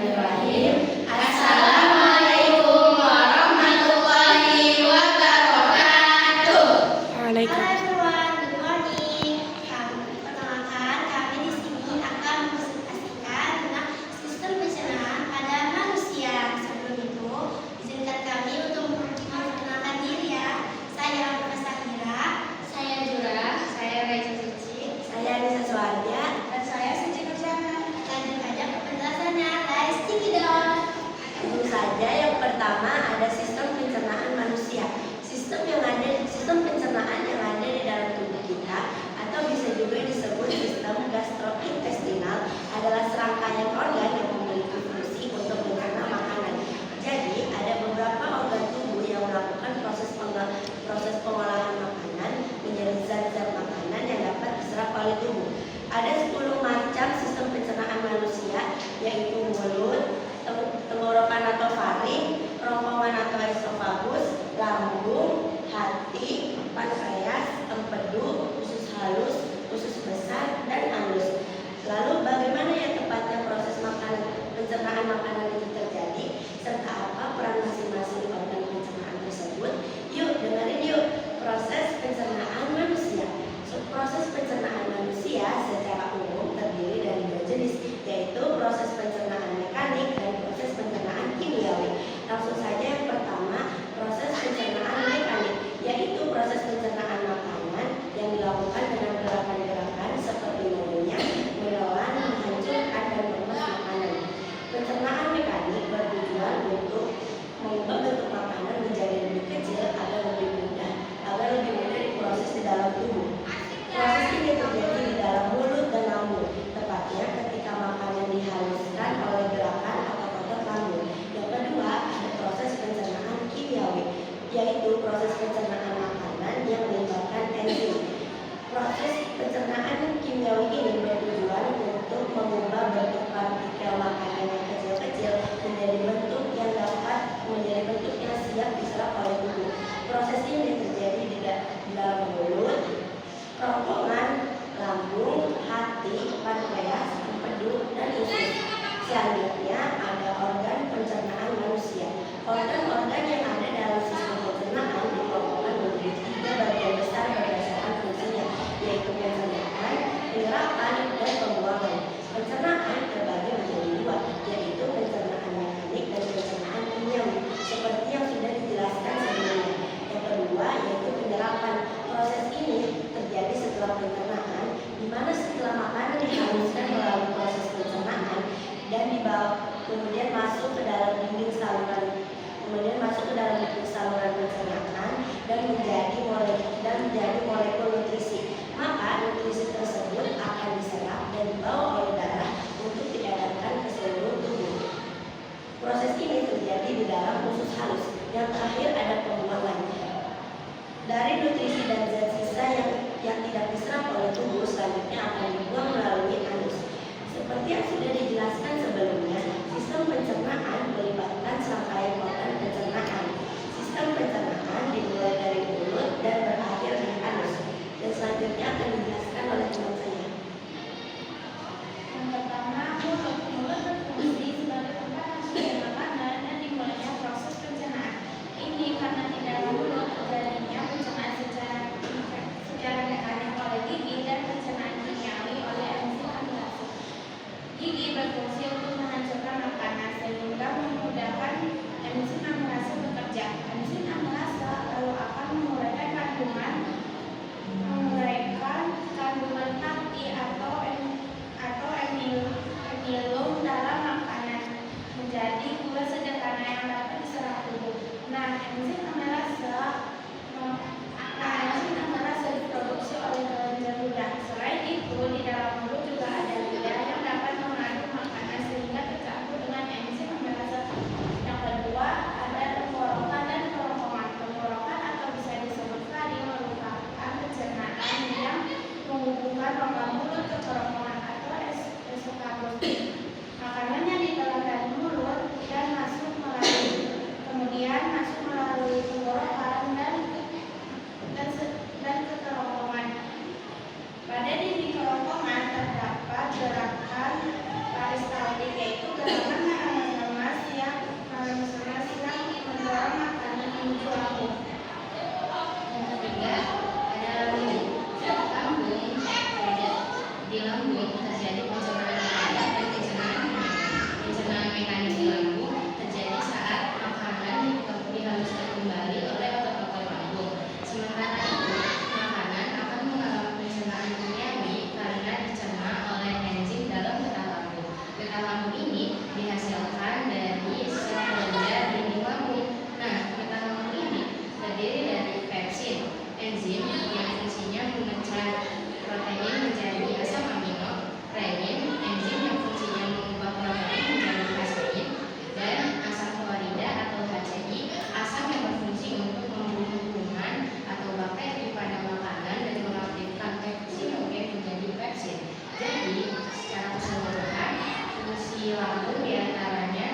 Bismillahirrahmanirrahim. Assalamualaikum warahmatullahi wabarakatuh. Waalaikumsalam. Halo everyone, good morning. Perkenalkan, kami di sini akan mempresentasikan tentang sistem pencernaan pada manusia. Sebelum itu, izinkan kami untuk memperkenalkan diri ya. Saya Nurasa Hira, Saya Jura, saya Reza Suci. saya Nisa Suardia, Dan saya Suci Nurjana. lanjut aja ke penjelasannya. Let's check it out. Tentu saja yang pertama ada sistem pencernaan manusia. Sistem pencernaan yang ada di dalam tubuh kita atau bisa juga disebut sistem gastrointestinal adalah serangkaian organ yang memiliki fungsi untuk mencerna makanan. Jadi ada beberapa organ tubuh yang melakukan proses pengolahan makanan menjadi zat-zat makanan yang dapat diserap oleh tubuh. Ada 10 macam sistem pencernaan manusia, yaitu mulut, tenggorokan atau faring, kerongkongan atau esofagus, lambung, hati, pankreas, empedu, usus halus, usus besar, dan anus. Lalu bagaimana ya tepatnya proses pencernaan makanan itu terjadi, serta apa peran masing-masing organ pencernaan tersebut? Yuk dengerin yuk proses pencernaan manusia. Proses pencernaan manusia secara umum terdiri dari dua jenis, yaitu proses pencernaan mekanik dan proses pencernaan kimiawi. Langsung saja yang pertama, proses pencernaan mekanik, yaitu proses pencernaan makanan yang dilakukan dengan gerakan-gerakan seperti mengunyah, menelan, menghancurkan, dan mengemas makanan. Pencernaan mekanik bertujuan untuk mengubah bentuk makanan menjadi lebih kecil agar lebih mudah diproses di dalam tubuh. Proses ini terjadi di dalam mulut dan lambung, tepatnya ketika makanan dihaluskan oleh gerakan atau otot lambung. Yang kedua, ada proses pencernaan kimiawi, yaitu proses pencernaan makanan yang melibatkan enzim. Proses pencernaan kimiawi ini bertujuan untuk mengubah bentuk partikel makanan yang kecil-kecil menjadi bentuk yang siap diserap oleh tubuh. Proses ini terjadi di dalam mulut, kerongkongan, lambung, hati, pankreas, empedu, dan usus. Selanjutnya ada organ pencernaan manusia. Organ-organ yang ada dalam sistem pencernaan dikelompokkan menjadi 3 bagian besar berdasarkan fungsinya, yaitu pencernaan, penyerapan, dan pembuangan. Pencernaan terbagi menjadi 2, yaitu pencernaan mekanik dan pencernaan kimiawi, seperti yang sudah dijelaskan sebelumnya. Yang kedua yaitu penyerapan. Proses ini terjadi setelah pencernaan, di mana setelah makanan dihaluskan melalui proses pencernaan dan kemudian masuk ke dalam dinding saluran pencernaan dan menjadi molekul nutrisi. Maka nutrisi tersebut akan diserap dan dibawa oleh darah untuk diedarkan ke seluruh tubuh. Proses ini terjadi di dalam usus halus. Yang terakhir ada pembuangan. Dari nutrisi dan zat sisa yang tidak diserap oleh tubuh selanjutnya akan dibuang melalui anus. Seperti yang sudah dijelaskan sebelumnya, sistem pencernaan melibatkan serangkaian organ pencernaan. Sistem pencernaan dimulai dari mulut dan berakhir di anus. Dan selanjutnya akan dijelaskan oleh teman saya. Yang lambung ini dihasilkan dari sekelenjar dinding lambung. Nah, pita lambung ini terdiri dari pepsin, enzim yang fungsinya memecah protein menjadi asam amino, renin, enzim yang fungsinya mengubah protein menjadi kasein, dan asam klorida atau HCl, asam yang berfungsi untuk membunuh kuman atau bakteri pada makanan dan mengaktifkan pepsinogen menjadi pepsin. Jadi, secara keseluruhan, fungsi lambung diantaranya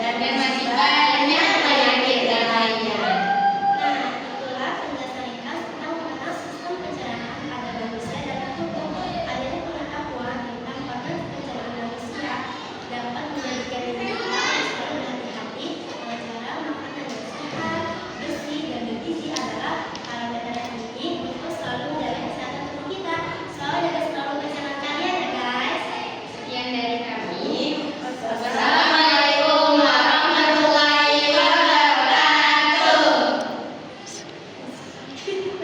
dan